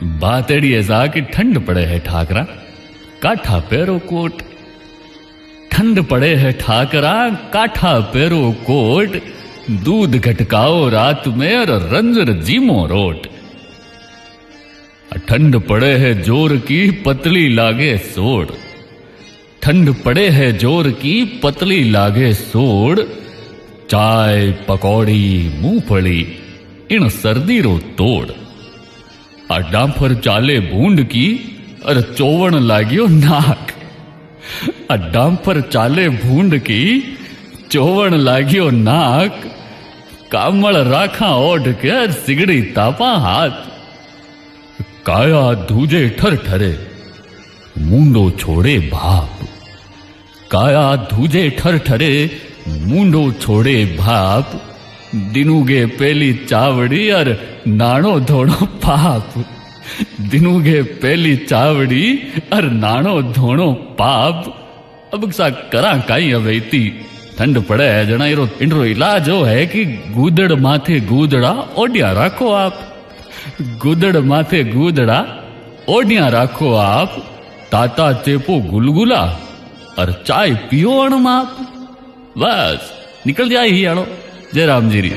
बातेड़ी ऐसा कि ठंड पड़े है ठाकरा, काठा पैरो कोट। ठंड पड़े है ठाकरा, काठा पैरो कोट। दूध घटकाओ रात में और रंजर जीमो रोट। ठंड पड़े है जोर की, पतली लागे सोड़। ठंड पड़े है जोर की, पतली लागे सोड़। चाय पकौड़ी मूंगफली इन सर्दी रो तोड़। डांफर चाले भूंड की और चोवण लाग्यो नाक। डांफर चाले भूंड की चोवण लाग्यो नाक। कामल राखा ओढ़ के सिगड़ी तापा हाथ। काया धूजे ठर ठरे मुंडो छोड़े भाप। काया धूजे ठर ठरे मुंडो छोड़े भाप। दिनुगे पेली चावड़ी और नाणो धोणो पाप। दिनुगे पेली चावड़ी और नाणो धोणो पाप। अब सा करा काई अब इती ठंड पड़े है जना इंडरो इलाज हो है कि गूदड़ माथे गूदड़ा ओडिया राखो आप। गूदड़ माथे गूदड़ा ओडिया राखो आप। ताता चेपो गुलगुला और चाय पियो अणमाप। बस निकल जाए ही आड़ो। जय राम जी री।